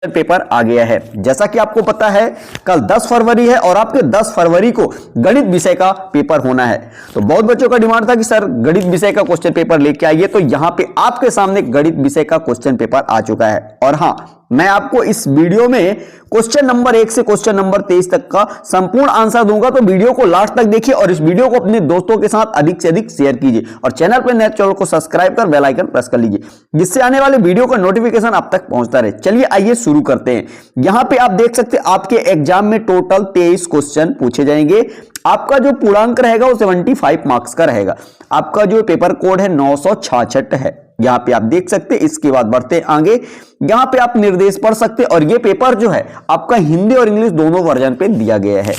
Paper आ गया है। जैसा कि आपको पता है कल 10 फरवरी है और आपके 10 फरवरी को गणित विषय का पेपर होना है। तो बहुत बच्चों का डिमांड था कि सर गणित विषय का क्वेश्चन पेपर लेके आइए, तो यहां पे आपके सामने गणित विषय का क्वेश्चन पेपर आ चुका है। और हां, मैं आपको इस वीडियो में क्वेश्चन नंबर 1 से क्वेश्चन नंबर 23 तक का संपूर्ण आंसर दूंगा, तो वीडियो को लास्ट तक देखिए और इस वीडियो को अपने दोस्तों के साथ अधिक से अधिक शेयर कीजिए और चैनल पर नए चैनल को सब्सक्राइब कर बेल आइकन प्रेस कर लीजिए, जिससे आने वाले वीडियो का नोटिफिकेशन आप तक पहुंचता रहे। चलिए आइए शुरू करते हैं। यहां पे आप देख सकते हैं आपके एग्जाम में टोटल 23 क्वेश्चन पूछे जाएंगे। आपका जो पूर्णांक रहेगा वो 75 मार्क्स का रहेगा। आपका जो पेपर कोड है 966 है, यहां पे आप देख सकते हैं। इसके बाद बढ़ते आगे, यहां पे आप निर्देश पढ़ सकते हैं और ये पेपर जो है आपका हिंदी और इंग्लिश दोनों वर्जन पे दिया गया है।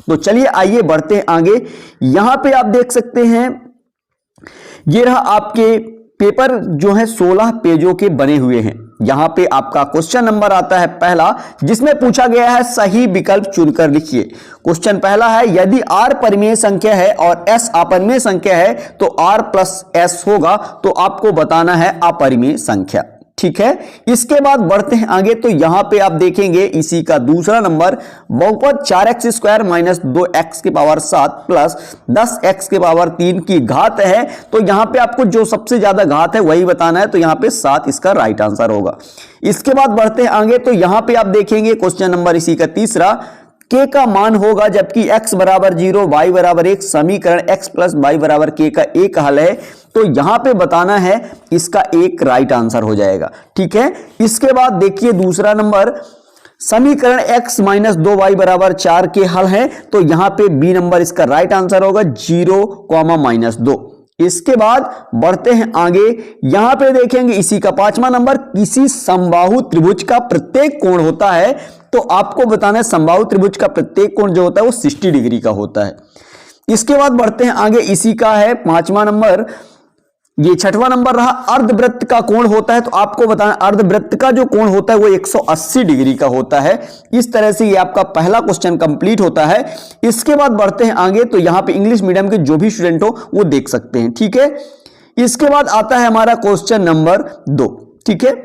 तो चलिए आइए बढ़ते हैं आगे। यहां पे आप देख सकते हैं ये रहा आपके पेपर जो है 16 पेजों के बने हुए हैं। यहां पे आपका क्वेश्चन नंबर आता है पहला, जिसमें पूछा गया है सही विकल्प चुनकर लिखिए। क्वेश्चन पहला है, यदि r परिमेय संख्या है और s अपरिमेय संख्या है तो r प्लस s होगा, तो आपको बताना है अपरिमेय संख्या। ठीक है, इसके बाद बढ़ते हैं आगे। तो यहां पे आप देखेंगे इसी का दूसरा नंबर, बहुपद 4x स्क्वायर माइनस 2x की पावर 7 प्लस 10x की पावर 3 की घात है। तो यहां पे आपको जो सबसे ज्यादा घात है वही बताना है, तो यहां पे 7 इसका राइट आंसर होगा। इसके बाद बढ़ते हैं आगे। तो यहां पे आप देखेंगे क्वेश्चन नंबर इसी का तीसरा, k का मान होगा जबकि x बराबर 0 y बराबर 1, समीकरण x प्लस y बराबर k का एक हल है। तो यहां पे बताना है, इसका एक राइट आंसर हो जाएगा। ठीक है, इसके बाद देखिए दूसरा नंबर, समीकरण x माइनस 2y बराबर 4 के हल है। तो यहां पे बी नंबर इसका राइट आंसर होगा, 0, -2। इसके बाद बढ़ते हैं आगे। यहां पे देखेंगे इसी का पांचवा नंबर, किसी समबाहु त्रिभुज का प्रत्येक कोण होता है। तो आपको बताना है समबाहु त्रिभुज का प्रत्येक कोण जो होता है वो 60 डिग्री का होता है। इसके बाद बढ़ते हैं आगे, इसी का है पांचवा नंबर, ये छठवां नंबर रहा, अर्धवृत्त का कोण होता है। तो आपको बताना अर्धवृत्त का जो कोण होता है वो 180 डिग्री का होता है। इस तरह से ये आपका पहला क्वेश्चन कंप्लीट होता है। इसके बाद बढ़ते हैं आगे। तो यहां पे इंग्लिश मीडियम के जो भी स्टूडेंट हो वो देख सकते हैं। ठीक है, इसके बाद आता है हमारा क्वेश्चन नंबर 2। ठीक है,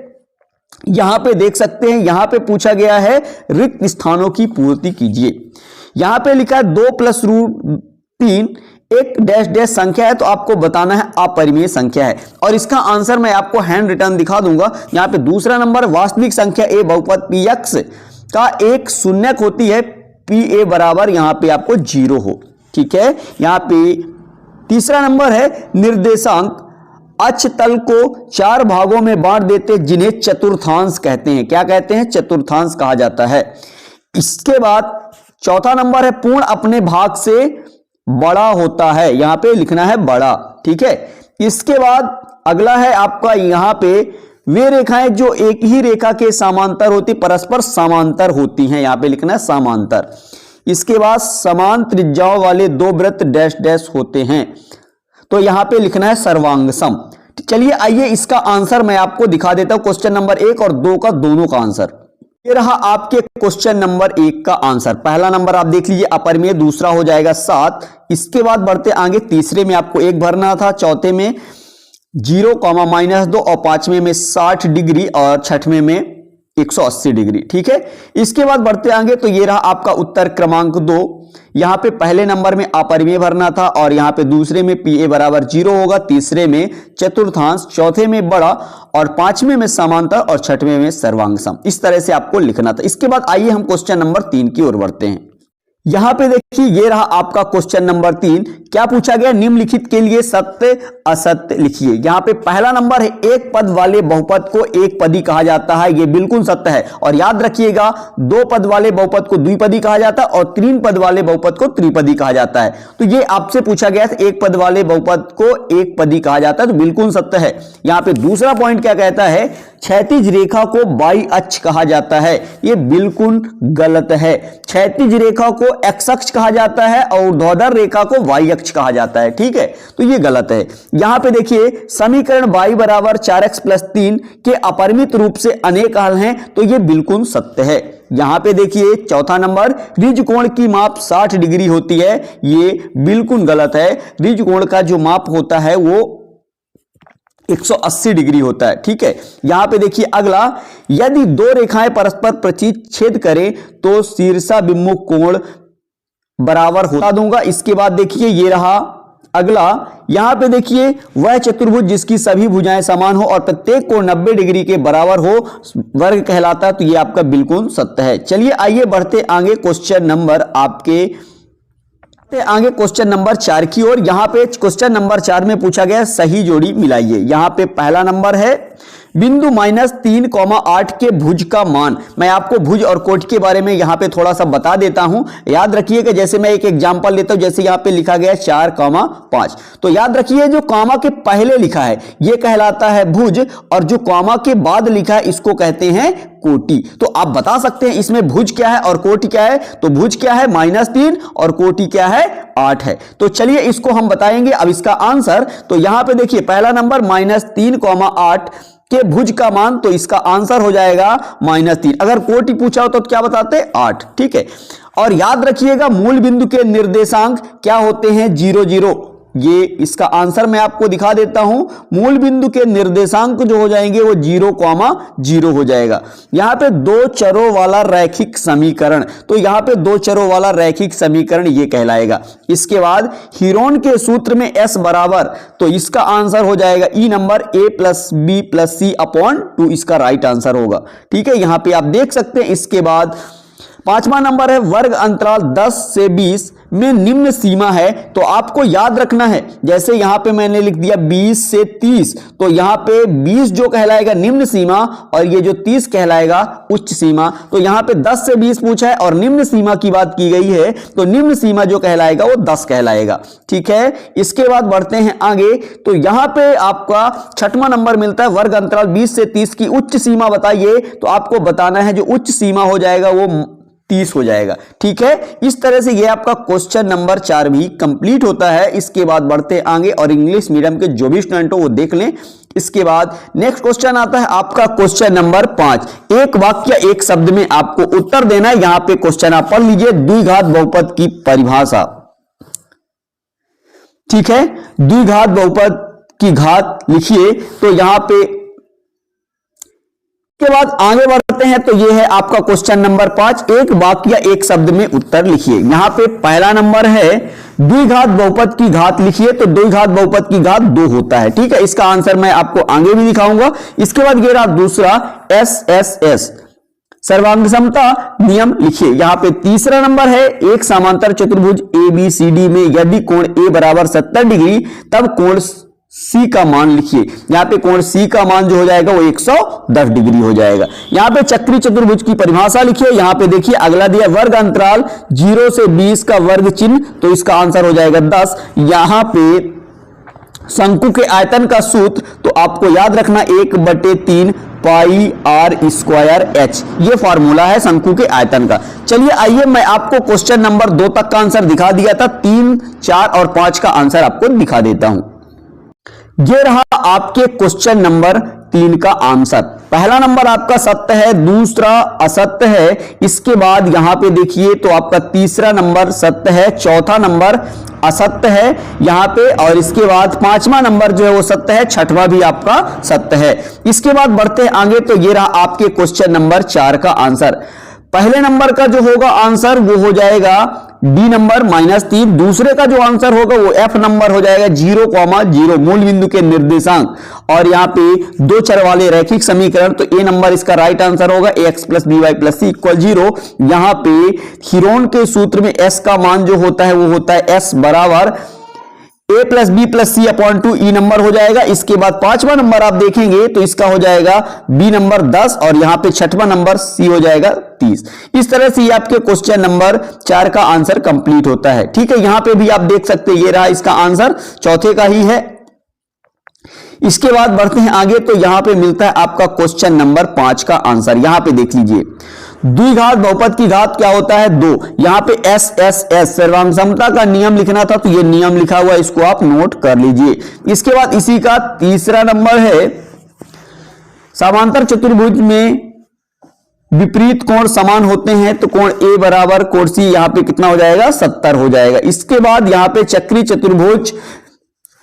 यहां पे देख सकते हैं, यहां पे पूछा गया है रिक्त स्थानों की पूर्ति कीजिए। यहां पे लिखा है 2 + √3 एक डैश डैश संख्या है। तो आपको बताना है अपरिमेय संख्या है और इसका आंसर मैं आपको हैंड रिटन दिखा दूंगा। यहां पे दूसरा नंबर, वास्तविक संख्या a बहुपद px का एक शून्यक होती है, pa बराबर यहां पे आपको 0 हो। ठीक है, यहां पे तीसरा नंबर है, निर्देशांक अक्ष तल को 4 भागों में बांट देते जिन्हें चतुर्थांश कहते हैं। क्या कहते हैं? चतुर्थांश कहा जाता है। इसके बाद चौथा नंबर है, पूर्ण अपने भाग से बड़ा होता है। यहां पे लिखना है बड़ा। ठीक है, इसके बाद अगला है आपका, यहां पे वे रेखाएं जो एक ही रेखा के समांतर होती, परस्पर समांतर होती हैं। यहां पे लिखना है समांतर। इसके बाद समान त्रिज्याओं वाले 2 वृत्त डैश डैश होते हैं। तो यहां पे लिखना है सर्वांगसम। चलिए आइए इसका आंसर मैं आपको दिखा देता हूं, क्वेश्चन नंबर 1 और 2 का दोनों का आंसर। ये रहा आपके क्वेश्चन नंबर 1 का आंसर। पहला नंबर आप देख लीजिए अपरिमेय, दूसरा हो जाएगा 7। इसके बाद बढ़ते आगे, तीसरे में आपको 1 भरना था, चौथे में 0, -2 और पांचवें में 60 डिग्री और छठवें में 180 डिग्री। ठीक है, इसके बाद बढ़ते आगे। तो ये रहा आपका उत्तर क्रमांक 2। यहां पे पहले नंबर में अपरिमेय भरना था और यहां पे दूसरे में pa बराबर 0 होगा, तीसरे में चतुर्थांश, चौथे में बड़ा और पांचवें में समांतर और छठवें में सर्वांगसम। इस तरह से आपको लिखना था। इसके बाद आइए हम क्वेश्चन नंबर 3 की ओर बढ़ते हैं। यहां पे देखिए ये रहा आपका क्वेश्चन नंबर 3। क्या पूछा गया? निम्नलिखित के लिए सत्य असत्य लिखिए। यहां पे पहला नंबर है, एक पद वाले बहुपद को एक पदी कहा जाता है। ये बिल्कुल सत्य है और याद रखिएगा 2 पद वाले बहुपद को द्विपदी कहा जाता है और 3 पद वाले बहुपद को त्रिपदी कहा जाता है। तो ये आपसे पूछा गया था, एक पद वाले बहुपद को एक पदी कहा जाता है, तो बिल्कुल सत्य है। यहां पे दूसरा पॉइंट क्या कहता है? क्षैतिज रेखा को बाई अक्ष कहा जाता है। ये बिल्कुल गलत है। क्षैतिज रेखा को एक्स अक्ष कहा जाता है और ऊर्ध्वाधर रेखा को वाई अक्ष कहा जाता है। ठीक है, तो ये गलत है। यहां पे देखिए समीकरण y बराबर 4x + 3 के अपरिमित रूप से अनेक हल हैं, तो ये बिल्कुल सत्य है। यहां पे देखिए चौथा नंबर, ऋज कोण की माप 60 डिग्री होती है। ये बिल्कुल गलत है। ऋज कोण का जो माप होता है वो 180 डिग्री होता है। ठीक है, यहां पे देखिए अगला, यदि दो रेखाएं परस्पर प्रतिच्छेद करें तो शीर्षाभिमुख कोण बराबर होता दूंगा। इसके बाद देखिए ये रहा अगला, यहां पे देखिए वह चतुर्भुज जिसकी सभी भुजाएं समान हो और प्रत्येक कोण 90 डिग्री के बराबर हो वर्ग कहलाता है। तो ये आपका बिल्कुल सत्य है। चलिए आइए बढ़ते आगे क्वेश्चन नंबर क्वेश्चन नंबर 4 की ओर। यहां पे क्वेश्चन नंबर 4 में पूछा गया सही जोड़ी मिलाइए। यहां पे पहला नंबर है बिंदु -3,8 के भुज का मान। मैं आपको भुज और कोटि के बारे में यहां पे थोड़ा सा बता देता हूं। याद रखिए कि जैसे मैं एक एग्जांपल लेता हूं, जैसे यहां पे लिखा गया 4,5, तो याद रखिए जो कॉमा के पहले लिखा है ये कहलाता है भुज, और जो कॉमा के बाद लिखा है इसको कहते हैं कोटि। तो आप बता सकते हैं इसमें भुज क्या है और कोटि क्या है। तो भुज क्या है -3 और कोटि क्या है 8 है। तो चलिए इसको हम बताएंगे। अब इसका आंसर, तो यहां पे देखिए पहला नंबर -3,8 के भुज का मान, तो इसका आंसर हो जाएगा -3। अगर कोटि पूछा हो तो क्या बताते 8। ठीक है, और याद रखिएगा मूल बिंदु के निर्देशांक क्या होते हैं 0 0। ये इसका आंसर मैं आपको दिखा देता हूं। मूल बिंदु के निर्देशांक जो हो जाएंगे वो 0,0 हो जाएगा। यहां पे दो चरों वाला रैखिक समीकरण, तो यहां पे दो चरों वाला रैखिक समीकरण ये कहलाएगा। इसके बाद हीरोन के सूत्र में s बराबर, तो इसका आंसर हो जाएगा ई नंबर a + b + c/2, इसका राइट आंसर होगा। ठीक है, यहां पे आप देख सकते हैं। इसके बाद पांचवा नंबर है वर्ग अंतराल 10 से 20 में निम्न सीमा है। तो आपको याद रखना है, जैसे यहां पे मैंने लिख दिया 20 से 30, तो यहां पे 20 जो कहलाएगा निम्न सीमा और ये जो 30 कहलाएगा उच्च सीमा। तो यहां पे 10 से 20 पूछा है और निम्न सीमा की बात की गई है, तो निम्न सीमा जो कहलाएगा वो 10 कहलाएगा। ठीक है, इसके बाद बढ़ते हैं आगे। तो यहां पे आपका छठवां नंबर मिलता है वर्ग अंतराल 20 से 30 की उच्च सीमा बताइए। तो आपको बताना है जो उच्च सीमा हो जाएगा वो 30 हो जाएगा। ठीक है, इस तरह से ये आपका क्वेश्चन नंबर 4 भी कंप्लीट होता है। इसके बाद बढ़ते आगे और इंग्लिश मीडियम के जो भी स्टूडेंट हो वो देख लें। इसके बाद नेक्स्ट क्वेश्चन आता है आपका क्वेश्चन नंबर 5। एक वाक्य एक शब्द में आपको उत्तर देना है। यहां पे क्वेश्चन आप पढ़ लीजिए, द्विघात बहुपद की परिभाषा। ठीक है, द्विघात बहुपद की घात लिखिए। तो यहां पे के बाद आगे बढ़ते हैं। तो ये है आपका क्वेश्चन नंबर 5। एक वाक्य एक शब्द में उत्तर लिखिए। यहां पे पहला नंबर है द्विघात बहुपद की घात लिखिए। तो द्विघात बहुपद की घात 2 होता है। ठीक है, इसका आंसर मैं आपको आगे भी दिखाऊंगा। इसके बाद ये रहा दूसरा SSS सर्वांग समता नियम लिखिए। यहां पे तीसरा नंबर है एक समांतर चतुर्भुज ABCD में यदि कोण A बराबर 70 डिग्री तब कोण C का मान लिखिए। यहां पे कोण C का मान जो हो जाएगा वो 110 डिग्री हो जाएगा। यहां पे चक्री चतुर्भुज की परिभाषा लिखिए। यहां पे देखिए अगला दिया वर्ग अंतराल 0 से 20 का वर्ग चिन्ह, तो इसका आंसर हो जाएगा 10। यहां पे शंकु के आयतन का सूत्र, तो आपको याद रखना 1/3 πr²h, ये फॉर्मूला है शंकु के आयतन का। चलिए आइए मैं आपको क्वेश्चन नंबर 2 तक का आंसर दिखा दिया था, 3, 4 और 5 का आंसर आपको दिखा देता हूं। ये रहा आपके क्वेश्चन नंबर 3 का आंसर। पहला नंबर आपका सत्य है, दूसरा असत्य है। इसके बाद यहां पे देखिए तो आपका तीसरा नंबर सत्य है, चौथा नंबर असत्य है यहां पे, और इसके बाद पांचवा नंबर जो है वो सत्य है, छठवां भी आपका सत्य है। इसके बाद बढ़ते आगे। तो ये रहा आपके क्वेश्चन नंबर 4 का आंसर। पहले नंबर का जो होगा आंसर वो हो जाएगा डी नंबर -3। दूसरे का जो आंसर होगा वो F नंबर हो जाएगा 0,0 मूल बिंदु के निर्देशांक, और यहाँ पे दो चर वाले रैखिक समीकरण, तो ए नंबर इसका राइट आंसर होगा ax + by + c = 0। यहाँ पे हीरोन के सूत्र में s का मान जो होता है वो होता है s बराबर a + b + c/2 E number हो जाएगा। इसके बाद पांचवा नंबर आप देखेंगे तो इसका हो जाएगा बी नंबर 10, और यहां पे छठवां नंबर सी हो जाएगा 30। इस तरह से ये आपके क्वेश्चन नंबर 4 का आंसर कंप्लीट होता है। ठीक है, यहां पे भी आप देख सकते हैं ये रहा इसका आंसर, चौथे का ही है। इसके बाद बढ़ते हैं आगे। तो यहां पे मिलता है आपका क्वेश्चन नंबर 5 का आंसर। यहां पे देख लीजिए द्विघात बहुपद की घात क्या होता है 2। यहां पे SSS सर्वांग समता का नियम लिखना था, तो ये नियम लिखा हुआ है, इसको आप नोट कर लीजिए। इसके बाद इसी का तीसरा नंबर है समांतर चतुर्भुज में विपरीत कोण समान होते हैं, तो कोण A बराबर कोण C यहां पे कितना हो जाएगा 70 हो जाएगा। इसके बाद यहां पे चक्री चतुर्भुज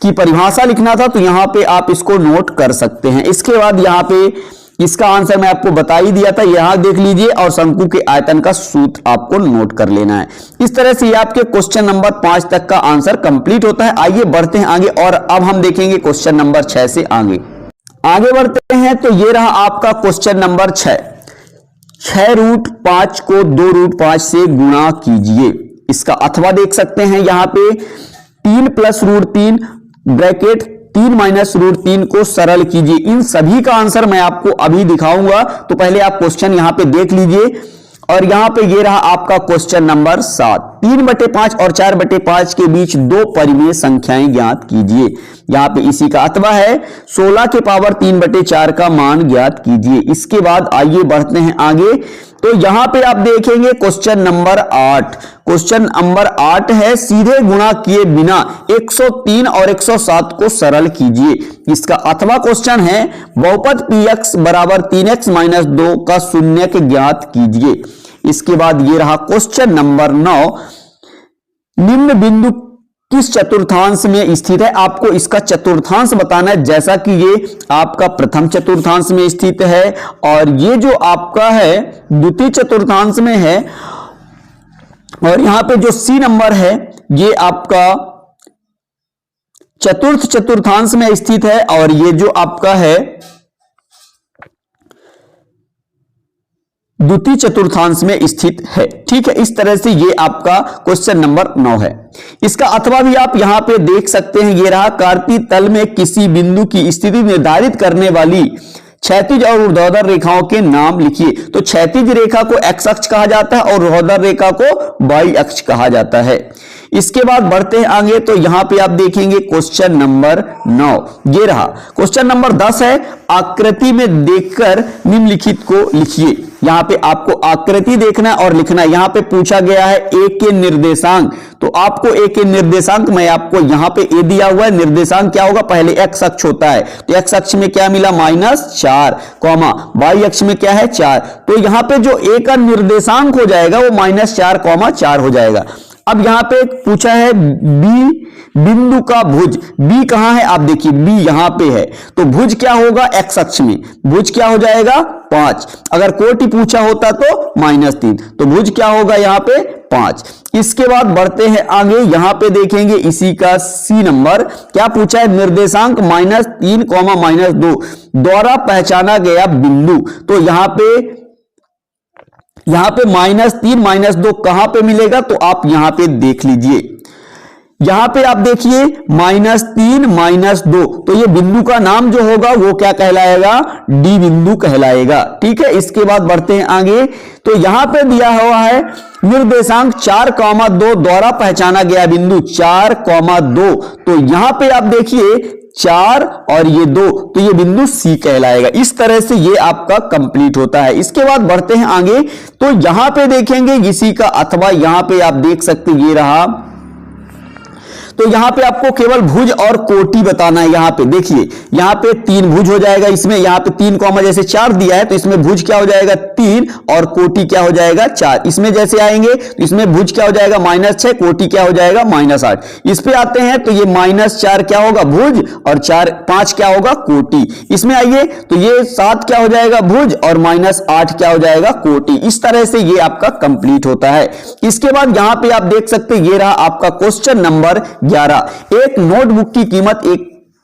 की परिभाषा लिखना था तो यहां पे आप इसको नोट कर सकते हैं। इसके बाद यहां पे इसका आंसर मैं आपको बता ही दिया था, यहां देख लीजिए और शंकु के आयतन का सूत्र आपको नोट कर लेना है। इस तरह से ये आपके क्वेश्चन नंबर 5 तक का आंसर कंप्लीट होता है। आइए बढ़ते हैं आगे और अब हम देखेंगे क्वेश्चन नंबर 6 से आगे बढ़ते हैं। तो ये रहा आपका क्वेश्चन नंबर 6 रूट 5 को 2 रूट 5 से गुणा कीजिए। इसका अथवा देख सकते हैं यहां पे 3 plus root 3 bracket 3 minus root 3 को सरल कीजिए। इन सभी का आंसर मैं आपको अभी दिखाऊंगा, तो पहले आप क्वेश्चन यहां पे देख लीजिए। और यहां पे ये रहा आपका क्वेश्चन नंबर 7, 3/5 और 4/5 के बीच दो परिमेय संख्याएं ज्ञात कीजिए। यहां पे इसी का अथवा है 16 के पावर 3/4 का मान ज्ञात कीजिए। इसके बाद आइए बढ़ते हैं आगे। तो यहां पे आप देखेंगे क्वेश्चन नंबर 8, क्वेश्चन नंबर 8 है सीधे गुणा किए बिना 103 और 107 को सरल कीजिए। इसका अथवा क्वेश्चन है बहुपद px बराबर 3x माइनस 2 का शून्यक ज्ञात कीजिए। इसके बाद ये रहा क्वेश्चन नंबर 9, निम्न बिंदु किस चतुर्थांश में स्थित है। आपको इसका चतुर्थांश बताना है, जैसा कि ये आपका प्रथम चतुर्थांश में स्थित है और ये जो आपका है द्वितीय चतुर्थांश में है। और यहां पे जो सी नंबर है ये आपका चतुर्थ चतुर्थांश में स्थित है और ये जो आपका है द्वितीय चतुर्थांश में स्थित है। ठीक है, इस तरह से ये आपका क्वेश्चन नंबर 9 है। इसका अथवा भी आप यहां पे देख सकते हैं, ये रहा कार्तीय तल में किसी बिंदु की स्थिति निर्धारित करने वाली क्षैतिज और ऊर्ध्वाधर रेखाओं के नाम लिखिए। तो क्षैतिज रेखा को एक्स अक्ष कहा जाता है और ऊर्ध्वाधर रेखा को वाई अक्ष कहा जाता है। इसके बाद बढ़ते हैं आगे। तो यहां पे आप देखेंगे क्वेश्चन नंबर 9, ये रहा क्वेश्चन नंबर 10 है आकृति में देखकर निम्नलिखित को लिखिए। यहां पे आपको आकृति देखना और लिखना है। यहां पे पूछा गया है ए के निर्देशांक, तो आपको ए के निर्देशांक मैं आपको यहां पे ए दिया हुआ है, निर्देशांक क्या होगा, पहले एक्स अक्ष होता है तो एक्स अक्ष में क्या मिला -4, कॉमा वाई अक्ष में क्या है 4, तो यहां पे जो ए का निर्देशांक हो जाएगा वो -4, 4 हो जाएगा। अब यहां पे पूछा है बी बिंदु का भुज, बी कहां है, आप देखिए बी यहां पे है, तो भुज क्या होगा एक्स अक्ष में, भुज क्या हो जाएगा 5। अगर कोटि पूछा होता तो -3, तो भुज क्या होगा यहां पे 5। इसके बाद बढ़ते हैं आगे। यहां पे देखेंगे इसी का सी नंबर क्या पूछा है, निर्देशांक -3, -2 द्वारा पहचाना गया बिंदु। तो यहां पे -3 -2 कहां पे मिलेगा, तो आप यहां पे देख लीजिए। यहां पे आप देखिए -3 -2, तो ये बिंदु का नाम जो होगा वो क्या कहलाएगा, डी बिंदु कहलाएगा। ठीक है, इसके बाद बढ़ते हैं आगे। तो यहां पे दिया हुआ है निर्देशांक 4, 2 द्वारा पहचाना गया बिंदु 4, 2, तो यहां पे आप देखिए 4 और ये 2, तो ये बिंदु सी कहलाएगा। इस तरह से ये आपका कंप्लीट होता है। इसके बाद बढ़ते हैं आगे। तो यहां पे देखेंगे इसी का अथवा यहां पे आप देख सकते ये रहा। तो यहां पे आपको केवल भुज और कोटि बताना है। यहां पे देखिए यहां पे 3 भुज हो जाएगा, इसमें यहां पे 3 कॉमा जैसे 4 दिया है तो इसमें भुज क्या हो जाएगा 3 और कोटि क्या हो जाएगा 4। इसमें जैसे आएंगे तो इसमें भुज क्या हो जाएगा -6, कोटि क्या हो जाएगा -8। इस पे आते हैं तो ये -4 क्या होगा भुज और 5 क्या होगा कोटि। इसमें आइए तो ये 7 क्या हो जाएगा भुज और -8 क्या हो जाएगा कोटि। इस तरह से ये आपका कंप्लीट होता है। इसके बाद यहां पे आप देख सकते हैं ये रहा आपका क्वेश्चन नंबर 11, एक नोटबुक की कीमत एक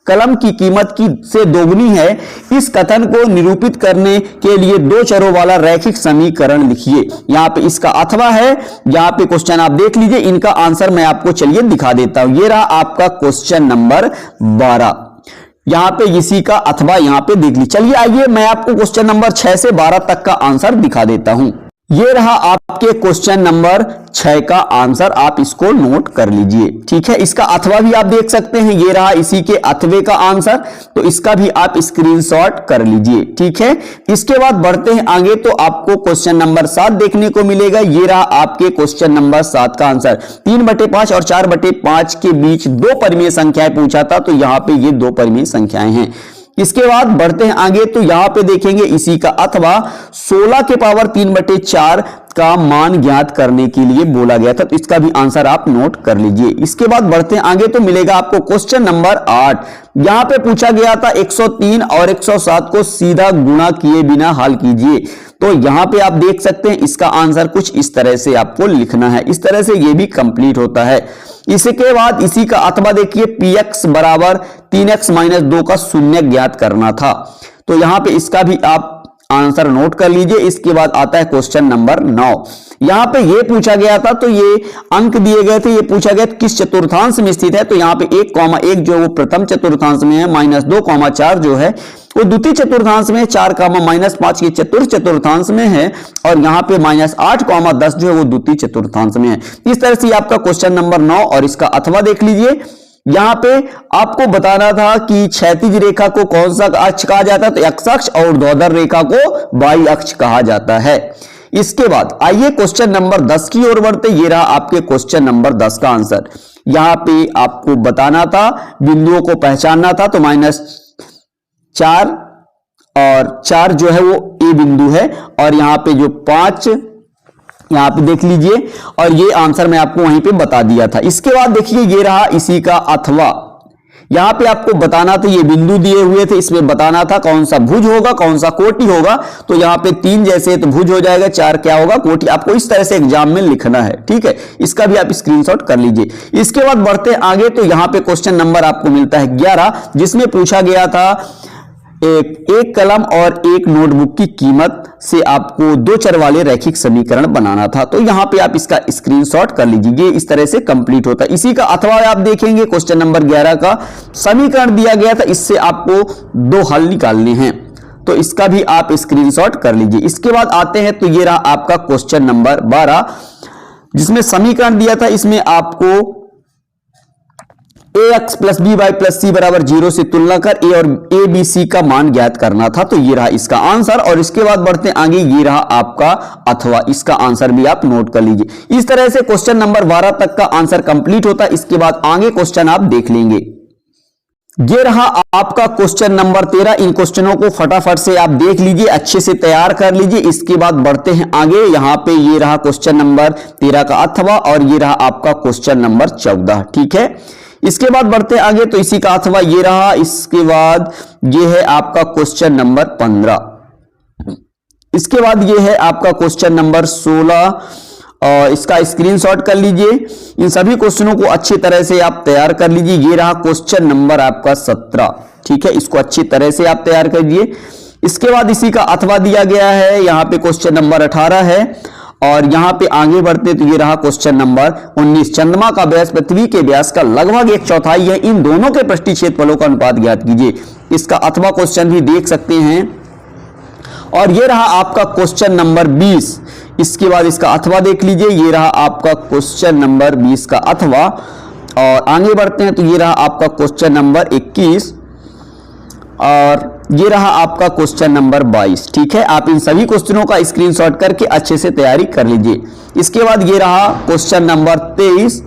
कलम की कीमत की से दोगुनी है। इस कथन को निरूपित करने के लिए 2 चरों वाला रैखिक समीकरण लिखिए। यहां पे इसका अथवा है, यहां पे क्वेश्चन आप देख लीजिए, इनका आंसर मैं आपको चलिए दिखा देता हूं। ये रहा आपका क्वेश्चन नंबर 12, यहां पे इसी का अथवा यहां पे देख लीजिए। चलिए आइए मैं आपको क्वेश्चन नंबर 6 से 12 तक का आंसर दिखा देता हूं। ये रहा आपके क्वेश्चन नंबर 6 का आंसर, आप इसको नोट कर लीजिए। ठीक है, इसका अथवा भी आप देख सकते हैं, ये रहा इसी के अथवे का आंसर, तो इसका भी आप स्क्रीनशॉट कर लीजिए। ठीक है, इसके बाद बढ़ते हैं आगे। तो आपको क्वेश्चन नंबर 7 देखने को मिलेगा। ये रहा आपके क्वेश्चन नंबर 7 का आंसर। 3/5 और 4/5 के बीच 2 परिमेय संख्याएं पूछा था, तो यहां पे ये 2 परिमेय संख्याएं हैं। इसके बाद बढ़ते हैं आगे। तो यहां पे देखेंगे इसी का अथवा 16 के पावर 3/4 का मान ज्ञात करने के लिए बोला गया था। तो इसका भी आंसर आप नोट कर लीजिए। इसके बाद बढ़ते हैं आगे, तो मिलेगा आपको क्वेश्चन नंबर 8। यहां पे पूछा गया था 103 और 107 को सीधा गुणा किए बिना हल कीजिए। तो यहां पे आप देख सकते हैं इसका आंसर कुछ इस तरह से आपको लिखना है। इस तरह से ये भी कंप्लीट होता है। इसके बाद इसी का अथवा देखिए, px बराबर 3x माइनस 2 का शून्य ज्ञात करना था। तो यहां पे इसका भी आप आंसर नोट कर लीजिए। इसके बाद आता है क्वेश्चन नंबर 9। यहां पे ये पूछा गया था, तो ये अंक दिए गए थे, ये पूछा गया किस चतुर्थांश में स्थित है। तो यहां पे 1,1 जो वो प्रथम चतुर्थांश में है, -2,4 जो है वो द्वितीय चतुर्थांश में, 4,-5 की चतुर्थ चतुर्थांश में है, और यहां पे -8,10 जो है वो द्वितीय चतुर्थांश में है। इस तरह से आपका क्वेश्चन नंबर 9 और इसका अथवा देख लीजिए। यहां पे आपको बताना था कि क्षैतिज रेखा को कौन सा अक्ष कहा जाता है, तो एक्स अक्ष, और ऊर्ध्वाधर रेखा को वाई अक्ष कहा जाता है। इसके बाद आइए क्वेश्चन नंबर 10 की ओर बढ़ते। ये रहा आपके क्वेश्चन नंबर 10 का आंसर। यहां पे आपको बताना था, बिंदुओं को पहचानना था। तो -4 और 4 जो है वो ए बिंदु है, और यहां पे जो 5 यहां पे देख लीजिए, और ये आंसर मैं आपको वहीं पे बता दिया था। इसके बाद देखिए ये रहा इसी का अथवा। यहां पे आपको बताना था, ये बिंदु दिए हुए थे, इसमें बताना था कौन सा भुज होगा, कौन सा कोटि होगा। तो यहां पे 3 जैसे तो भुज हो जाएगा, 4 क्या होगा, कोटि। आपको इस तरह से एग्जाम में लिखना है, ठीक है। इसका भी आप स्क्रीनशॉट कर लीजिए। इसके बाद बढ़ते आगे, तो यहां पे क्वेश्चन नंबर आपको मिलता है 11, जिसमें पूछा गया था एक कलम और एक नोटबुक की कीमत से आपको 2 चर वाले रैखिक समीकरण बनाना था। तो यहां पे आप इसका स्क्रीनशॉट कर लीजिए। इस तरह से कंप्लीट होता है। इसी का अथवा आप देखेंगे, क्वेश्चन नंबर 11 का समीकरण दिया गया था, इससे आपको 2 हल निकालने हैं। तो इसका भी आप स्क्रीनशॉट कर लीजिए। इसके बाद आते हैं, तो ये रहा आपका क्वेश्चन नंबर 12, जिसमें समीकरण दिया था। इसमें आपको ax plus b y plus c बराबर 0 से तुलना कर ए और ए बी सी का मान ज्ञात करना था। तो ये रहा इसका आंसर। और इसके बाद बढ़ते आगे, ये रहा आपका अथवा। इसका आंसर भी आप नोट कर लीजिए। इस तरह से क्वेश्चन नंबर 12 तक का आंसर कंप्लीट होता है। इसके बाद आगे क्वेश्चन आप देख लेंगे। ये रहा आपका क्वेश्चन नंबर 13। इन क्वेश्चनों को फटाफट से आप देख लीजिए, अच्छे से तैयार कर लीजिए। इसके बाद बढ़ते हैं आगे। यहां पे ये रहा क्वेश्चन नंबर 13 का अथवा, और ये रहा आपका क्वेश्चन नंबर 14, ठीक है। इसके बाद बढ़ते आगे, तो इसी का अथवा ये रहा। इसके बाद ये है आपका क्वेश्चन नंबर 15। इसके बाद ये है आपका क्वेश्चन नंबर 16, और इसका स्क्रीनशॉट कर लीजिए। इन सभी क्वेश्चनों को अच्छी तरह से आप तैयार कर लीजिए। ये रहा क्वेश्चन नंबर आपका 17, ठीक है। इसको अच्छी तरह से आप तैयार करिए। इसके बाद इसी का अथवा दिया गया है। यहां पे क्वेश्चन नंबर 18 है, और यहां पे आगे बढ़ते, तो ये रहा क्वेश्चन नंबर 19। चंद्रमा का व्यास पृथ्वी के व्यास का लगभग 1/4 है, इन दोनों के पृष्ठीय क्षेत्रफलों का अनुपात ज्ञात कीजिए। इसका अथवा क्वेश्चन भी देख सकते हैं। और ये रहा आपका क्वेश्चन नंबर 20। इसके बाद इसका अथवा देख लीजिए। ये रहा आपका क्वेश्चन नंबर 20 का अथवा। और आगे बढ़ते हैं, तो ये रहा आपका क्वेश्चन नंबर 21, और ये रहा आपका क्वेश्चन नंबर 22, ठीक है। आप इन सभी क्वेश्चनों का स्क्रीनशॉट करके अच्छे से तैयारी कर लीजिए। इसके बाद ये रहा क्वेश्चन नंबर 23,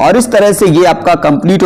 और इस तरह से ये आपका कंप्लीट होता है।